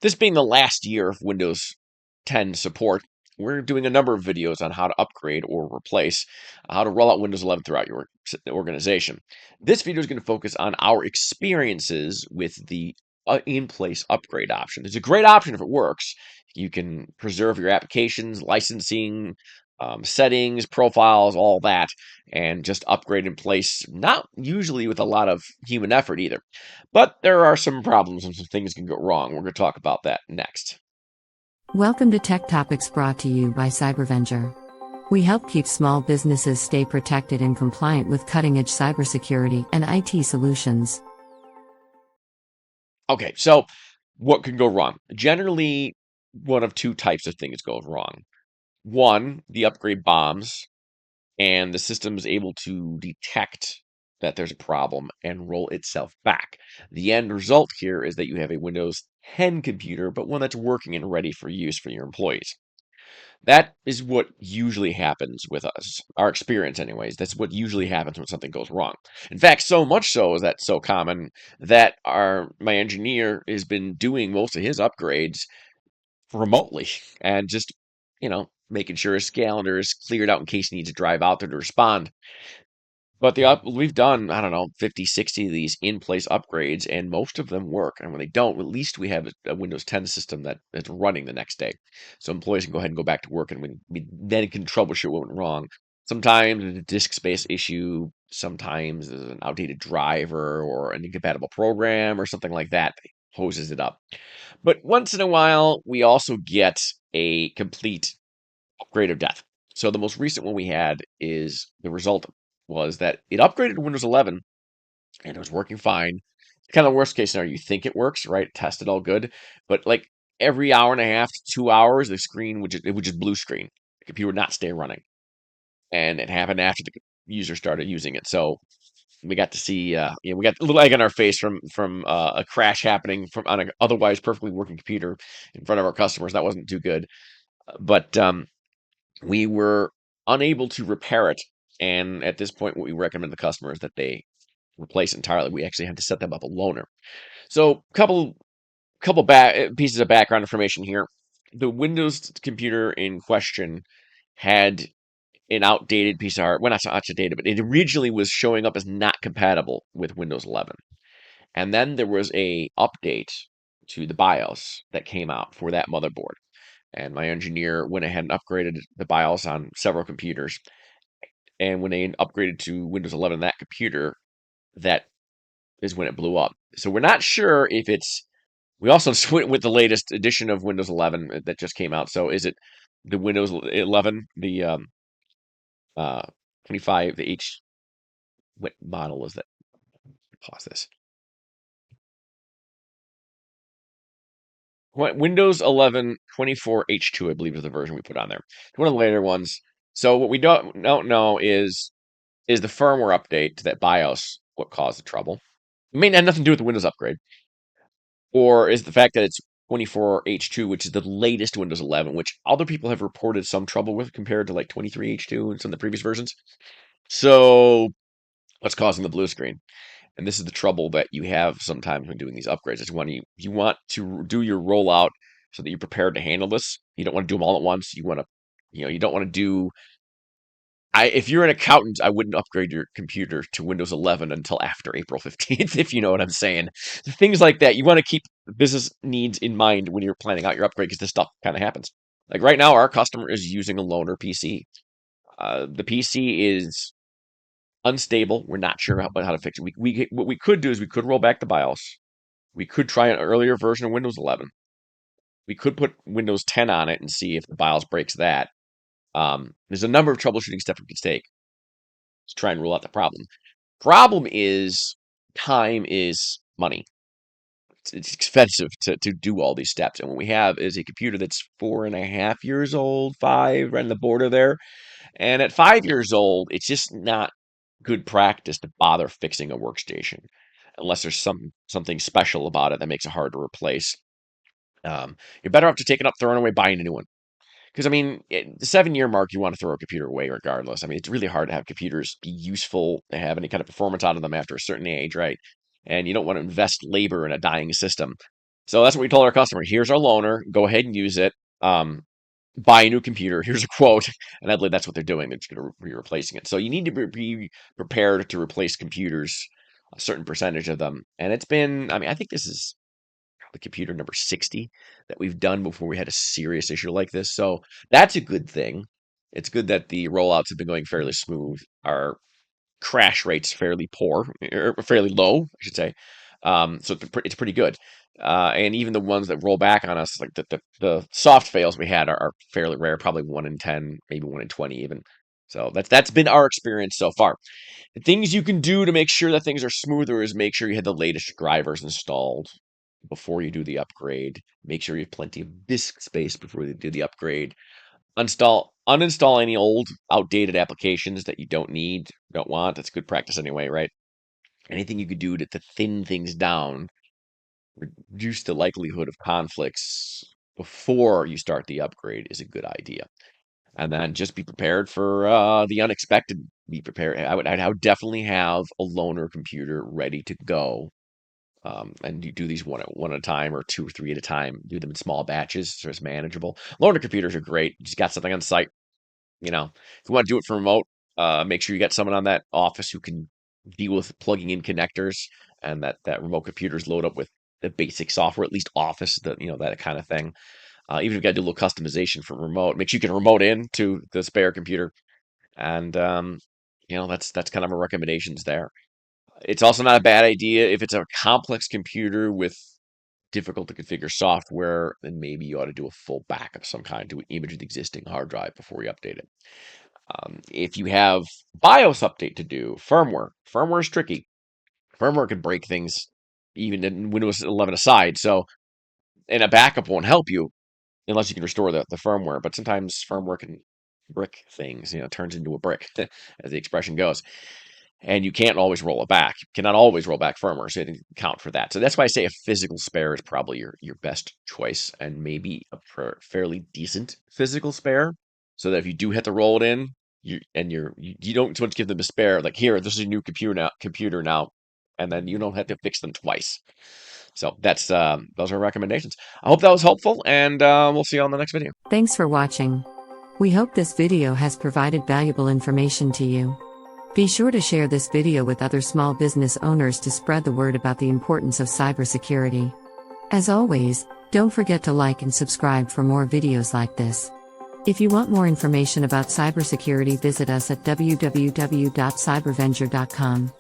This being the last year of Windows 10 support, we're doing a number of videos on how to upgrade or replace, how to roll out Windows 11 throughout your organization. This video is going to focus on our experiences with the in-place upgrade option. It's a great option if it works. You can preserve your applications, licensing, settings, profiles, all that, and just upgrade in place, not usually with a lot of human effort either. But there are some problems and some things can go wrong. We're going to talk about that next. Welcome to Tech Topics brought to you by Cybervenger. We help keep small businesses stay protected and compliant with cutting-edge cybersecurity and IT solutions. Okay, so what can go wrong? Generally, one of two types of things goes wrong. One, the upgrade bombs, and the system is able to detect that there's a problem and roll itself back. The end result here is that you have a Windows 10 computer, but one that's working and ready for use for your employees. That is what usually happens with us. Our experience, anyways. That's what usually happens when something goes wrong. In fact, so much so is that so common that my engineer has been doing most of his upgrades remotely and just, making sure his calendar is cleared out in case he needs to drive out there to respond. But we've done, I don't know, 50, 60 of these in-place upgrades, and most of them work. And when they don't, at least we have a Windows 10 system that is running the next day. So employees can go ahead and go back to work, and we then can troubleshoot what went wrong. Sometimes it's a disk space issue. Sometimes there's an outdated driver or an incompatible program or something like that that hoses it up. But once in a while, we also get a complete upgrade of death. So the most recent one we had is the result was that it upgraded to Windows 11 and it was working fine. Kind of worst case scenario, you think it works, right? Tested all good, but like every hour and a half to 2 hours, the screen would just blue screen. The computer would not stay running, and it happened after the user started using it. So we got to see, we got a little egg on our face from a crash happening from on an otherwise perfectly working computer in front of our customers. That wasn't too good, but we were unable to repair it. And at this point, what we recommend to the customers that they replace entirely. We actually have to set them up a loaner. So, couple pieces of background information here. The Windows computer in question had an outdated piece of hardware. Well, not so outdated, but it originally was showing up as not compatible with Windows 11. And then there was a update to the BIOS that came out for that motherboard. And my engineer went ahead and upgraded the BIOS on several computers. And when they upgraded to Windows 11 on that computer, that is when it blew up. So we're not sure if it's. We also went with the latest edition of Windows 11 that just came out. So is it the Windows 11, the uh 25, the H? What model is that? Pause this. Windows 11 24H2, I believe, is the version we put on there. It's one of the later ones. So what we don't know is the firmware update to that BIOS what caused the trouble. It may have nothing to do with the Windows upgrade. Or is the fact that it's 24H2, which is the latest Windows 11, which other people have reported some trouble with compared to like 23H2 and some of the previous versions. So, what's causing the blue screen? And this is the trouble that you have sometimes when doing these upgrades. Is when you want to do your rollout so that you're prepared to handle this. You don't want to do them all at once. You want to, you don't want to do if you're an accountant, I wouldn't upgrade your computer to Windows 11 until after April 15th, if you know what I'm saying. Things like that. You want to keep business needs in mind when you're planning out your upgrade because this stuff kind of happens. Like right now, our customer is using a loaner PC. The PC is unstable. We're not sure how to fix it. What we could do is we could roll back the BIOS. We could try an earlier version of Windows 11. We could put Windows 10 on it and see if the BIOS breaks that. There's a number of troubleshooting steps we could take to try and rule out the problem. Problem is time is money. It's expensive to do all these steps. And what we have is a computer that's 4.5 years old, five, right on the border there. And at 5 years old, it's just not good practice to bother fixing a workstation unless there's something special about it that makes it hard to replace. You're better off to taking up, throwing away, buying a new one. Because, I mean, the 7 year mark, you want to throw a computer away regardless. I mean, it's really hard to have computers be useful, to have any kind of performance out of them after a certain age, right? And you don't want to invest labor in a dying system. So that's what we told our customer. Here's our loaner. Go ahead and use it. Buy a new computer. Here's a quote. And I believe that's what they're doing. They're just going to be replacing it. So you need to be prepared to replace computers, a certain percentage of them. And it's been, I mean, I think this is the computer number 60 that we've done before we had a serious issue like this. So that's a good thing. It's good that the rollouts have been going fairly smooth. Our crash rate's fairly poor, or fairly low, I should say. So it's pretty good. And even the ones that roll back on us, like the soft fails we had, are fairly rare, probably 1 in 10, maybe 1 in 20 even. So that's been our experience so far. The things you can do to make sure that things are smoother is make sure you have the latest drivers installed before you do the upgrade. Make sure you have plenty of disk space before you do the upgrade. Uninstall any old, outdated applications that you don't need, don't want. That's good practice anyway, right? Anything you could do to thin things down, reduce the likelihood of conflicts before you start the upgrade is a good idea. And then just be prepared for the unexpected. Be prepared. I would definitely have a loaner computer ready to go. And you do these one at a time or two or three at a time. Do them in small batches so it's manageable. Loaner computers are great. You just got something on site. If you want to do it from remote, make sure you got someone on that office who can deal with plugging in connectors and that remote computers load up with the basic software, at least Office, that kind of thing. Even if you got to do a little customization from remote, make sure you can remote in to the spare computer, and that's kind of our recommendations there. It's also not a bad idea if it's a complex computer with difficult to configure software, then maybe you ought to do a full backup of some kind to image the existing hard drive before you update it. If you have BIOS update to do, firmware is tricky. Firmware can break things even in Windows 11 aside. So, and a backup won't help you unless you can restore the firmware. But sometimes firmware can brick things, turns into a brick, as the expression goes. And you can't always roll it back. You cannot always roll back firmware, so it doesn't count for that. So that's why I say a physical spare is probably your best choice, and maybe a fairly decent physical spare, so that if you do have to roll it in, you don't just give them a spare. Like, here, this is a new computer now, and then you don't have to fix them twice. So that's those are recommendations. I hope that was helpful, and we'll see you on the next video. Thanks for watching. We hope this video has provided valuable information to you. Be sure to share this video with other small business owners to spread the word about the importance of cybersecurity. As always, don't forget to like and subscribe for more videos like this. If you want more information about cybersecurity, visit us at www.cybervenger.com.